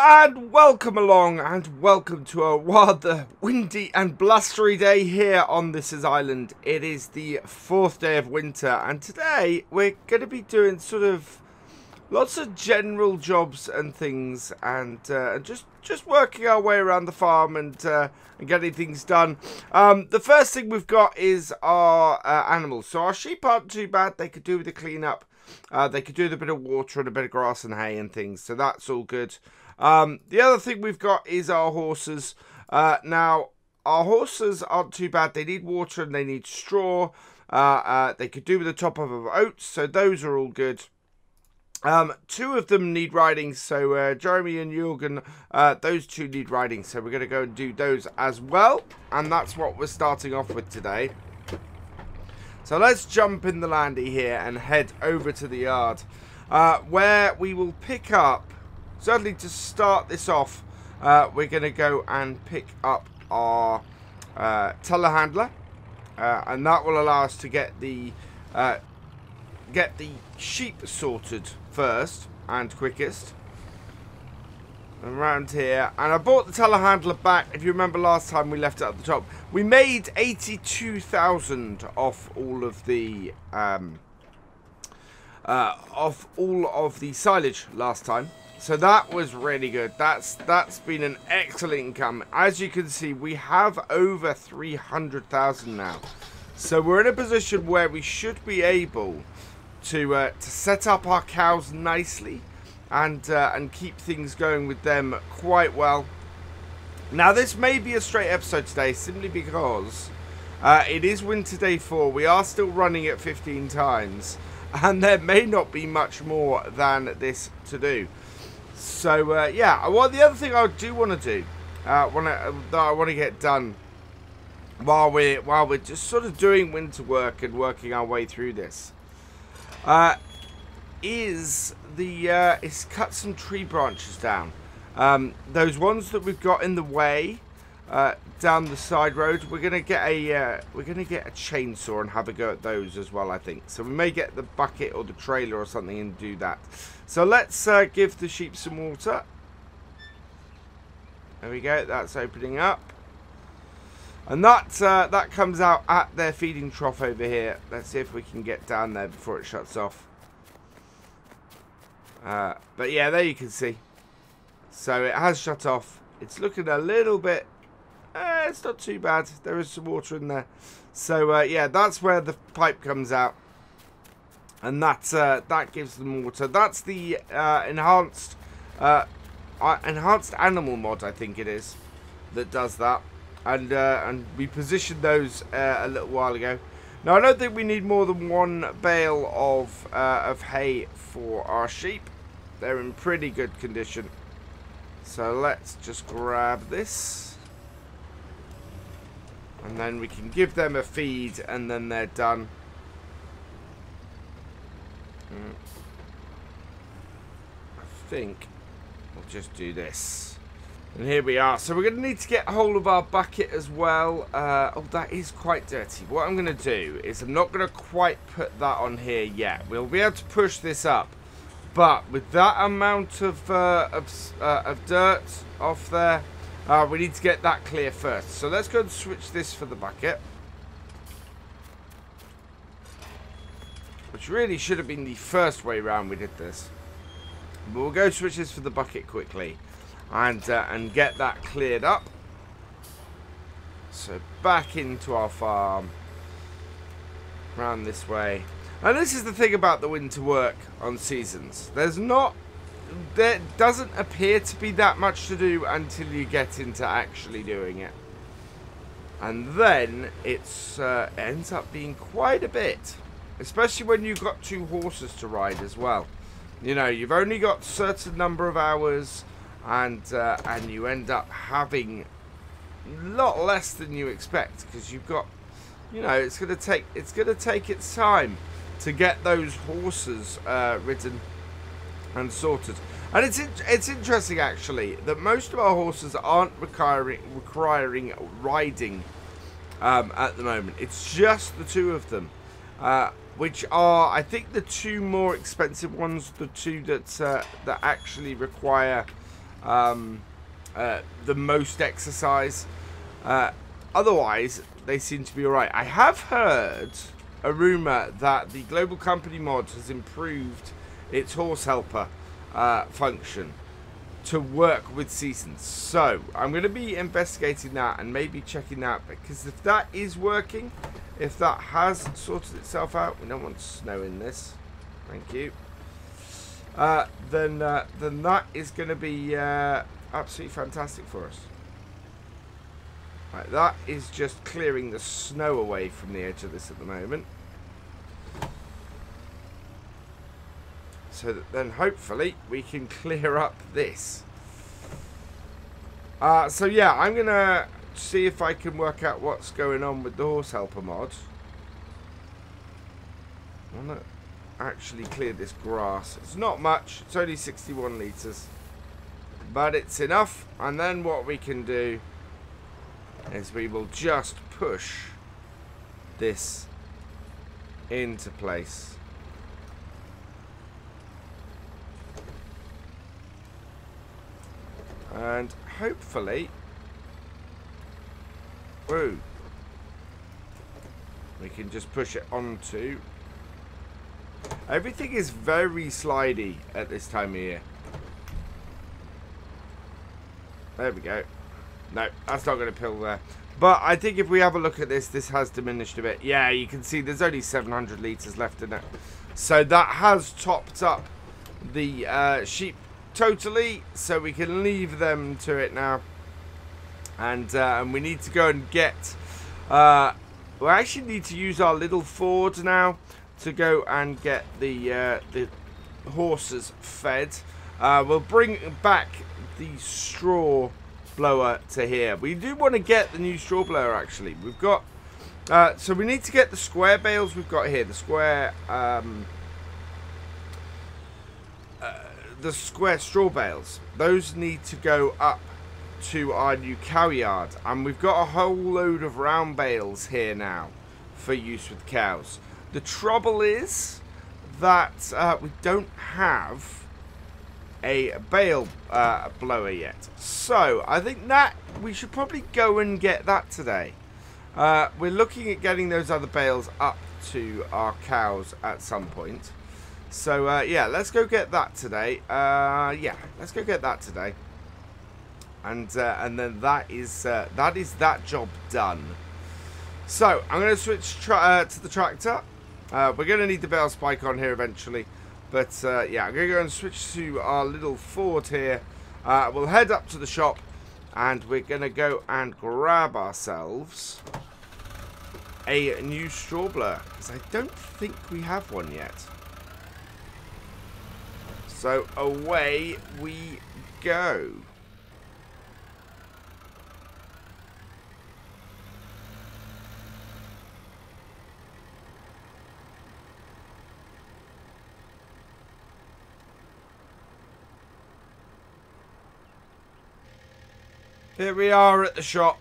And welcome along, and welcome to a rather windy and blustery day here on This Is Island. It is the 4th day of winter, and today we're going to be doing sort of lots of general jobs and things, and just working our way around the farm and getting things done. The first thing we've got is our animals. So our sheep aren't too bad. They could do with the cleanup. They could do with a bit of water and a bit of grass and hay and things, so that's all good. The other thing we've got is our horses. Now, our horses aren't too bad. They need water and they need straw. They could do with the top of oats, so those are all good. Two of them need riding, so Jeremy and Joergen, those two need riding, so we're going to go and do those as well. And that's what we're starting off with today. So let's jump in the landy here and head over to the yard, where we will pick up. Certainly to start this off, we're going to go and pick up our telehandler, and that will allow us to get the sheep sorted first and quickest around here. And I bought the telehandler back. If you remember last time we left it at the top, we made 82,000 off all of the silage last time. So that was really good. That's been an excellent income. As you can see, we have over 300,000 now. So we're in a position where we should be able to set up our cows nicely and keep things going with them quite well. Now this may be a straight episode today, simply because it is winter day 4. We are still running at 15 times, and there may not be much more than this to do. So yeah, well, the other thing I do want to do, that I want to get done while we're just sort of doing winter work and working our way through this, is cut some tree branches down. Those ones that we've got in the way down the side road. We're gonna get a chainsaw and have a go at those as well, I think. So we may get the bucket or the trailer or something and do that. So let's give the sheep some water. There we go. That's opening up, and that comes out at their feeding trough over here. Let's see if we can get down there before it shuts off. But yeah, there you can see. So it has shut off. It's looking a little bit. It's not too bad. There is some water in there. So yeah, that's where the pipe comes out, and that gives them water. That's the enhanced animal mod, I think it is, that does that. And we positioned those a little while ago. Now I don't think we need more than one bale of hay for our sheep. They're in pretty good condition. So let's just grab this. And then we can give them a feed, and then they're done. I think we'll just do this. And here we are. So we're going to need to get hold of our bucket as well. Oh, that is quite dirty. What I'm going to do is I'm not going to quite put that on here yet. We'll be able to push this up. But with that amount of dirt off there, we need to get that clear first. So let's go and switch this for the bucket, which really should have been the first way round we did this. But we'll go switch this for the bucket quickly and get that cleared up. So back into our farm, round this way. And this is the thing about the winter work on seasons. There doesn't appear to be that much to do until you get into actually doing it. And then it ends up being quite a bit. Especially when you've got 2 horses to ride as well. You know, you've only got a certain number of hours, and you end up having a lot less than you expect, because you've got, you know, it's gonna take its time to get those horses ridden and sorted. And it's interesting actually that most of our horses aren't requiring riding at the moment. It's just the 2 of them, which are, I think, the 2 more expensive ones, the 2 that actually require the most exercise. Otherwise, they seem to be alright. I have heard a rumour that the Global Company mod has improved its horse helper function to work with seasons. So, I'm going to be investigating that and maybe checking that, because if that is working, if that has sorted itself out, we don't want snow in this. Thank you. Then that is going to be absolutely fantastic for us. Right, that is just clearing the snow away from the edge of this at the moment. So that then hopefully we can clear up this. So yeah, I'm going to see if I can work out what's going on with the horse helper mod. I want to actually clear this grass. It's not much. It's only 61 litres. But it's enough. And then what we can do is we will just push this into place. And hopefully, whoa, we can just push it onto. Everything is very slidey at this time of year. There we go. No, that's not going to pill there. But I think if we have a look at this, this has diminished a bit. Yeah, you can see there's only 700 litres left in it. So that has topped up the sheep totally, so we can leave them to it now, and we need to go and get we actually need to use our little Ford now to go and get the horses fed. We'll bring back the straw blower to here. We do want to get the new straw blower actually. We've got so we need to get the square bales we've got here, the square straw bales. Those need to go up to our new cow yard, and we've got a whole load of round bales here now for use with cows. The trouble is that we don't have a bale blower yet, so I think that we should probably go and get that today. We're looking at getting those other bales up to our cows at some point. So, yeah, let's go get that today. Yeah, let's go get that today. And then that is that job done. So, I'm going to switch to the tractor. We're going to need the bale spike on here eventually. But, yeah, I'm going to go and switch to our little Ford here. We'll head up to the shop. And we're going to go and grab ourselves a new straw blower, because I don't think we have one yet. So away we go. Here we are at the shop.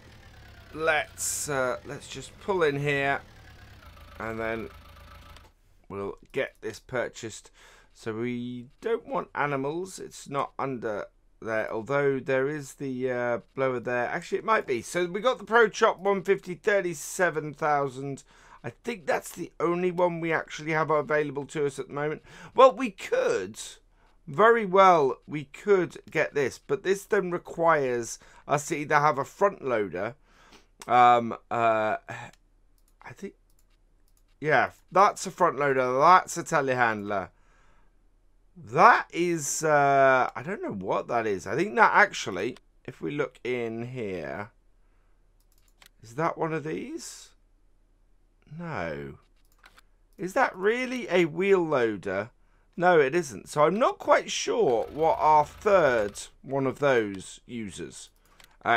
Let's just pull in here, and then we'll get this purchased. So we don't want animals. It's not under there, although there is the blower there. Actually, it might be. So we got the Pro Chop 150, 37,000. I think that's the only one we actually have available to us at the moment. Well, we could, very well, we could get this, but this then requires us to either have a front loader. I think, yeah, that's a front loader. That's a telehandler. That is, I don't know what that is. I think that actually, if we look in here, is that one of these? No. Is that really a wheel loader? No, it isn't. So I'm not quite sure what our third one of those uses,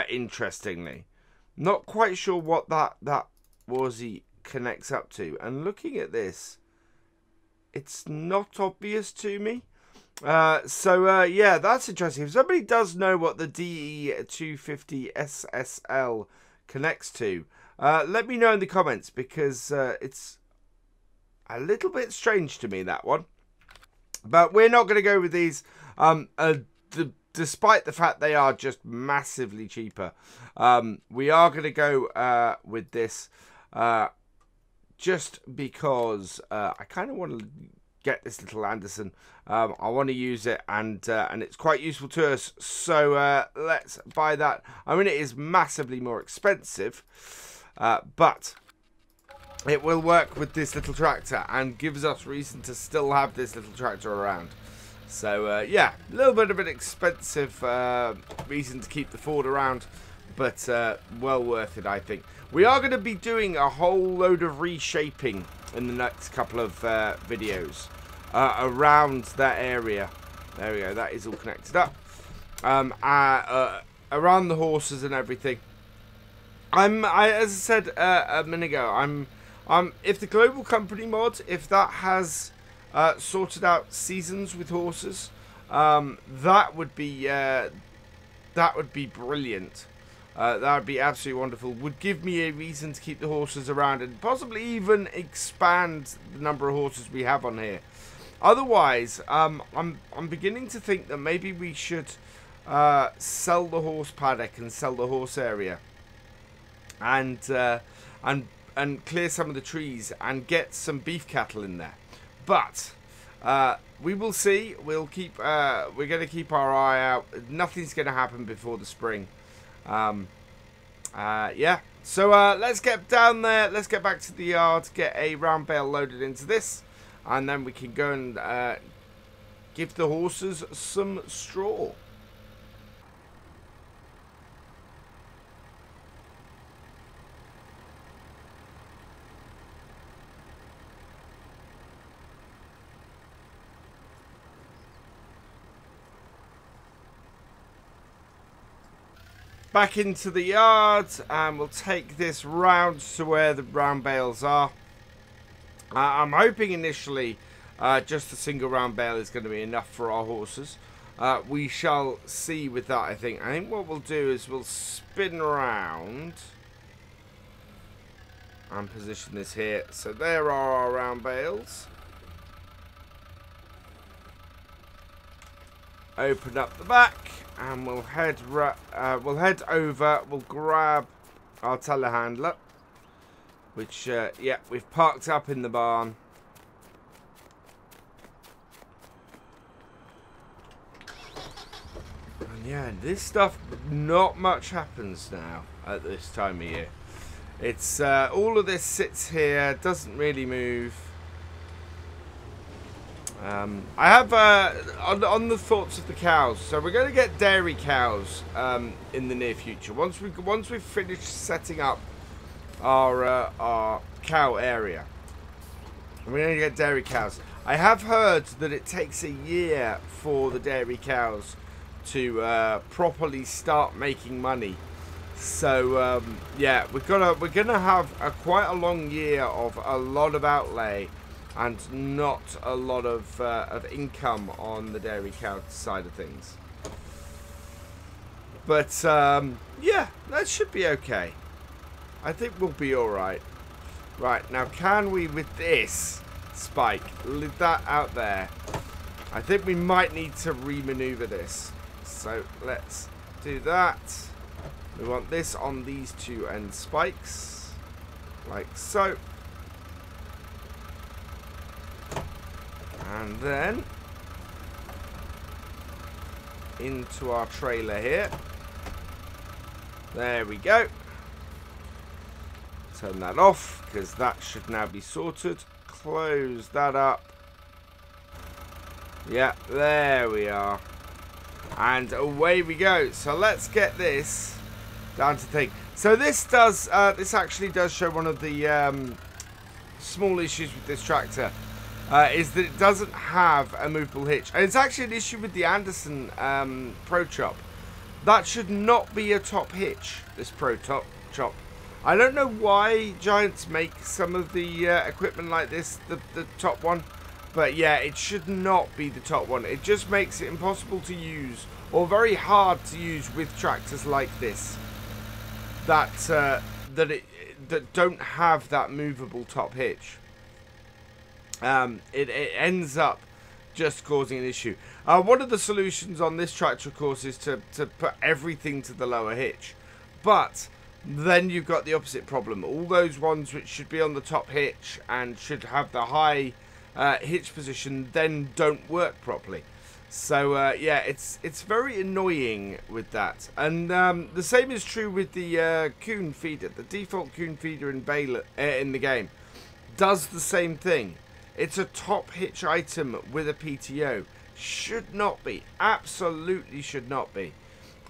interestingly. Not quite sure what that Warzy connects up to. And looking at this, it's not obvious to me. Yeah, that's interesting. If somebody does know what the DE250 SSL connects to, let me know in the comments, because it's a little bit strange to me, that one. But we're not going to go with these. The despite the fact they are just massively cheaper. We are going to go with this just because I kind of want to get this little Andersen. I want to use it, and it's quite useful to us. So let's buy that. I mean, it is massively more expensive, but it will work with this little tractor and gives us reason to still have this little tractor around. So yeah, a little bit of an expensive reason to keep the Ford around, but well worth it, I think. We are going to be doing a whole load of reshaping in the next couple of videos around that area. There we go, that is all connected up. Around the horses and everything. As I said a minute ago, if the global company mod, if that has sorted out seasons with horses, that would be brilliant. That would be absolutely wonderful. Would give me a reason to keep the horses around and possibly even expand the number of horses we have on here. Otherwise, I'm beginning to think that maybe we should sell the horse paddock and sell the horse area, and clear some of the trees and get some beef cattle in there. But we will see. We're going to keep our eye out. Nothing's going to happen before the spring. Yeah. So let's get down there. Let's get back to the yard. Get a round bale loaded into this, and then we can go and give the horses some straw. Back into the yard, and we'll take this round to where the round bales are. I'm hoping initially just a single round bale is going to be enough for our horses. We shall see with that, I think. I think what we'll do is we'll spin around and position this here. So there are our round bales. Open up the back, and we'll head over. We'll grab our telehandler, which yeah, we've parked up in the barn. And yeah, this stuff, not much happens now at this time of year. It's all of this sits here, doesn't really move. I have on the thoughts of the cows. So we're going to get dairy cows in the near future. Once we've finished setting up our cow area, we're going to get dairy cows. I have heard that it takes a year for the dairy cows to properly start making money. So yeah, we're gonna have quite a long year of a lot of outlay and not a lot of income on the dairy cow side of things. But yeah, that should be okay. I think we'll be alright. Right, now can we, with this spike, leave that out there? I think we might need to re-maneuver this. So let's do that. We want this on these two end spikes, like so. And then into our trailer here. There we go. Turn that off, because that should now be sorted. Close that up. Yeah, there we are. And away we go. So let's get this down to thing. So this does, this actually does show one of the small issues with this tractor. Is that it doesn't have a movable hitch. And it's actually an issue with the Andersen Pro Chop. That should not be a top hitch, this Pro Chop. I don't know why Giants make some of the equipment like this, the top one. But yeah, it should not be the top one. It just makes it impossible to use, or very hard to use with tractors like this. That don't have that movable top hitch. It ends up just causing an issue. One of the solutions on this tractor, of course, is to put everything to the lower hitch. But then you've got the opposite problem. All those ones which should be on the top hitch and should have the high hitch position then don't work properly. So yeah, it's very annoying with that. And the same is true with the coon feeder. The default coon feeder in Bayley in the game does the same thing. It's a top hitch item with a PTO. Should not be. Absolutely should not be.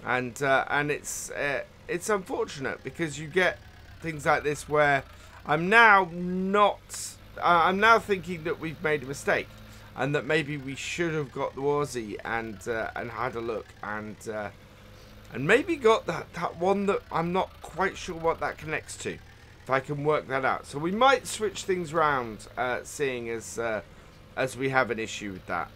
And it's unfortunate because you get things like this where I'm now thinking that we've made a mistake and that maybe we should have got the Aussie and had a look and maybe got that one that I'm not quite sure what that connects to. If I can work that out, so we might switch things around, seeing as we have an issue with that.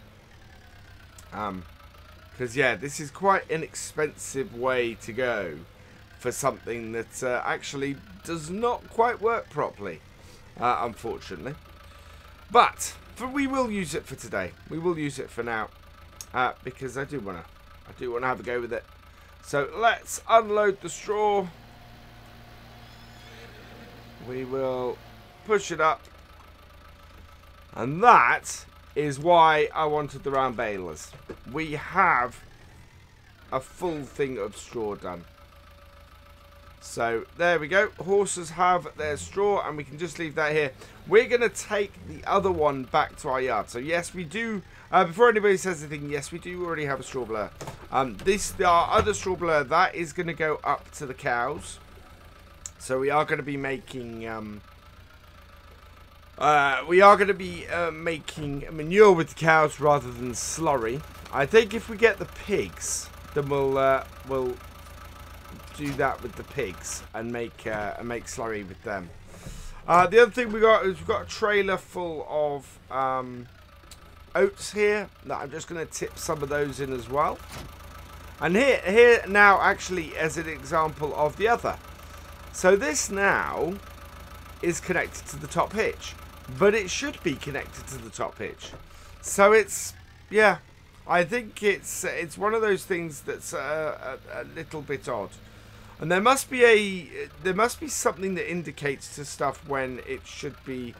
Because yeah, this is quite an expensive way to go for something that actually does not quite work properly, unfortunately. But we will use it for today. We will use it for now, because I do wanna have a go with it. So let's unload the straw. We will push it up, and that is why I wanted the round balers. We have a full thing of straw done. So there we go. Horses have their straw, and we can just leave that here. We're going to take the other one back to our yard. So yes, we do. Before anybody says anything, yes, we do already have a straw blur. Our other straw blur, that is going to go up to the cows. So we are going to be making making manure with the cows rather than slurry. I think if we get the pigs, then we'll do that with the pigs and make slurry with them. The other thing we got is we've got a trailer full of oats here that I'm just going to tip some of those in as well. And here now actually as an example of the other. So this now is connected to the top hitch, but it should be connected to the top hitch. So it's, yeah, I think it's one of those things that's a little bit odd. And there must be something that indicates to stuff when it should be,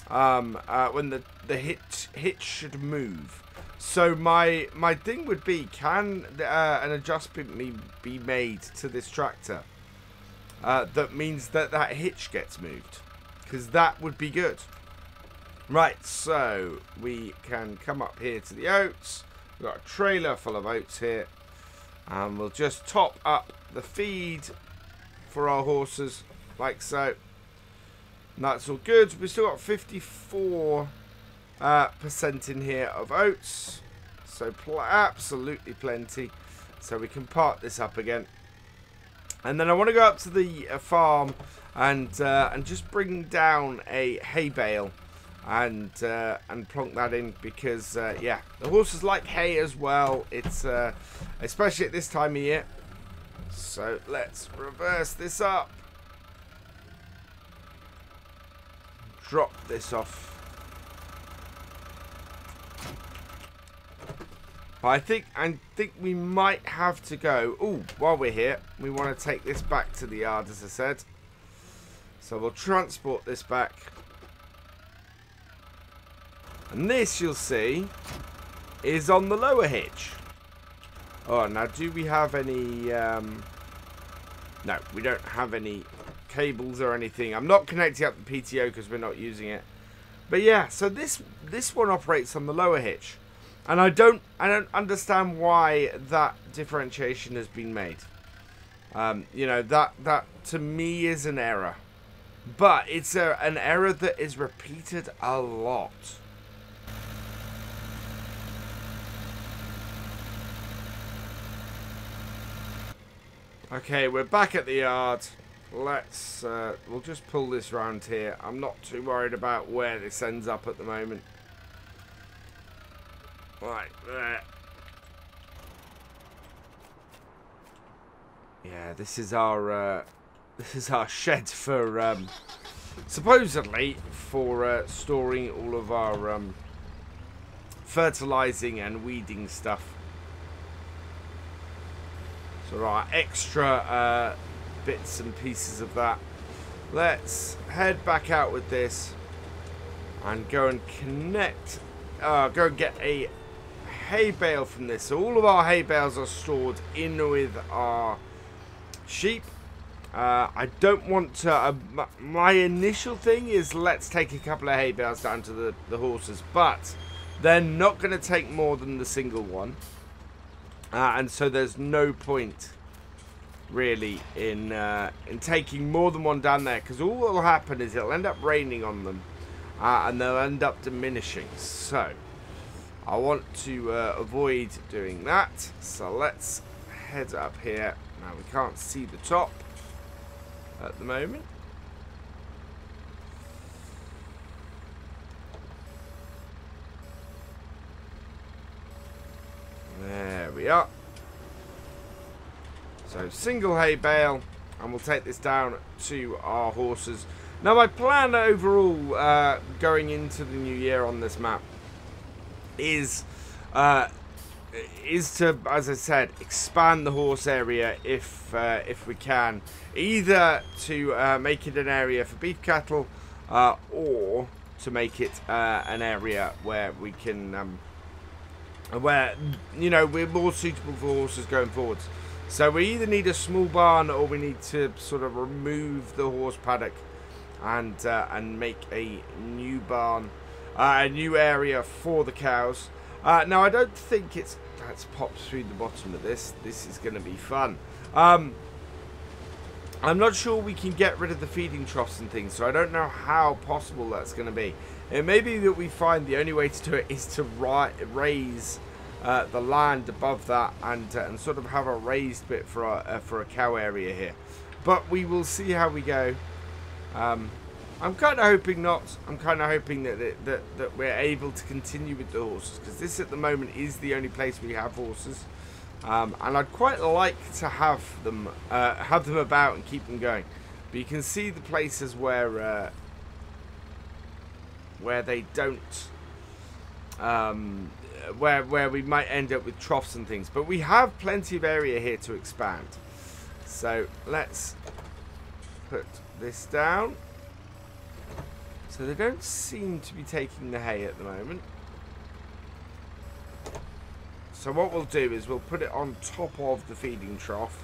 when the hitch should move. So my thing would be, can an adjustment be made to this tractor? That means that hitch gets moved, because that would be good. Right, so we can come up here to the oats. We've got a trailer full of oats here, and we'll just top up the feed for our horses like so. And that's all good. We've still got 54% in here of oats, so absolutely plenty. So we can park this up again. And then I want to go up to the farm and just bring down a hay bale and plonk that in, because yeah, the horses like hay as well. It's especially at this time of year. So let's reverse this up, drop this off. But I think we might have to go. Oh, while we're here, we want to take this back to the yard, as I said. So we'll transport this back. And this, you'll see, is on the lower hitch. Oh, now do we have any... no, we don't have any cables or anything. I'm not connecting up the PTO because we're not using it. But yeah, so this one operates on the lower hitch. And I don't understand why that differentiation has been made. You know, that to me is an error. But it's an error that is repeated a lot. Okay, we're back at the yard. Let's we'll just pull this round here. I'm not too worried about where this ends up at the moment. Right there. Yeah, this is our shed for supposedly for storing all of our fertilizing and weeding stuff. So there are extra bits and pieces of that. Let's head back out with this and go and connect, go and get a hay bale from this. So all of our hay bales are stored in with our sheep. I don't want to, my initial thing is let's take a couple of hay bales down to the horses, but they're not going to take more than the single one. And so there's no point really in taking more than one down there, because all that will happen is it'll end up raining on them and they'll end up diminishing. So I want to avoid doing that, so let's head up here. Now we can't see the top at the moment. There we are. So single hay bale, and we'll take this down to our horses. Now my plan overall going into the new year on this map is to, as I said, expand the horse area if we can, either to make it an area for beef cattle or to make it an area where we can where, you know, we're more suitable for horses going forwards. So we either need a small barn or we need to sort of remove the horse paddock and make a new barn, a new area for the cows. Now I don't think it's, let's pop through the bottom of this. This is going to be fun. I'm not sure we can get rid of the feeding troughs and things, so I don't know how possible that's going to be. It may be that we find the only way to do it is to raise the land above that and sort of have a raised bit for a cow area here. But we will see how we go. I'm kind of hoping not. I'm kind of hoping that we're able to continue with the horses, because this at the moment is the only place we have horses. And I'd quite like to have them about and keep them going. But you can see the places where they don't, where we might end up with troughs and things. But we have plenty of area here to expand. So let's put this down. So they don't seem to be taking the hay at the moment. So what we'll do is we'll put it on top of the feeding trough.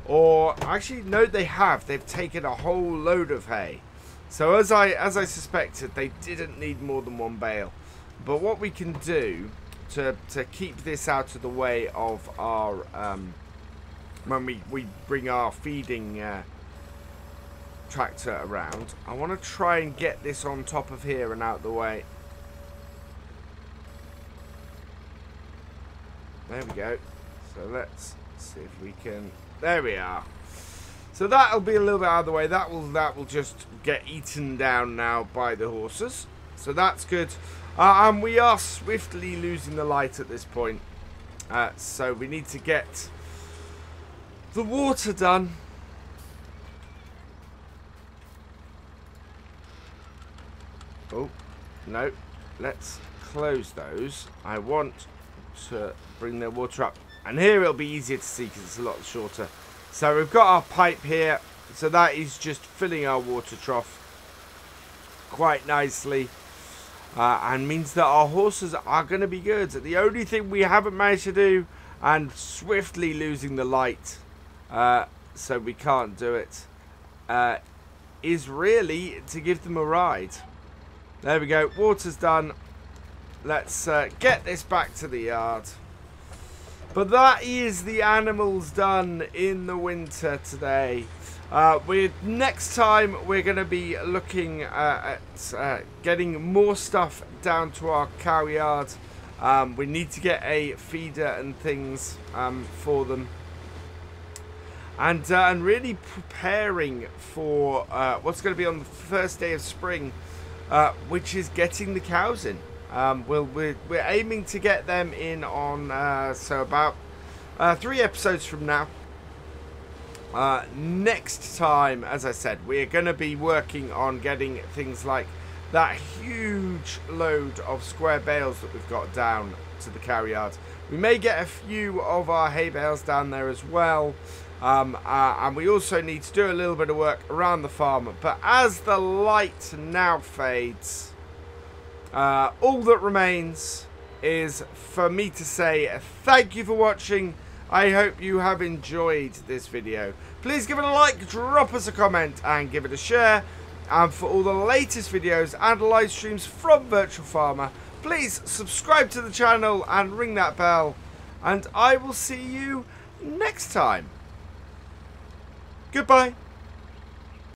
Or actually, no, they have. They've taken a whole load of hay. So as I suspected, they didn't need more than one bale. But what we can do to keep this out of the way of our when we bring our feeding tractor around, I want to try and get this on top of here and out the way. There we go. So let's see if we can. There we are. So that'll be a little bit out of the way. That will just get eaten down now by the horses. So that's good. And we are swiftly losing the light at this point. So we need to get the water done. Oh, no. Let's close those. I want to bring the water up. And here it'll be easier to see because it's a lot shorter. So we've got our pipe here. So that is just filling our water trough quite nicely. And means that our horses are going to be good. The only thing we haven't managed to do, and swiftly losing the light, so we can't do it, is really to give them a ride. There we go. Water's done. Let's get this back to the yard. But that is the animals done in the winter today. Next time we're going to be looking at getting more stuff down to our cow yard. We need to get a feeder and things for them. And really preparing for what's going to be on the first day of spring, which is getting the cows in. We're aiming to get them in on so about 3 episodes from now. Next time, as I said, we're going to be working on getting things like that huge load of square bales that we've got down to the carry yard. We may get a few of our hay bales down there as well. And we also need to do a little bit of work around the farm. But as the light now fades, all that remains is for me to say thank you for watching. I hope you have enjoyed this video. Please give it a like, drop us a comment, and give it a share. And for all the latest videos and live streams from Virtual Farmer, please subscribe to the channel and ring that bell. And I will see you next time. Goodbye.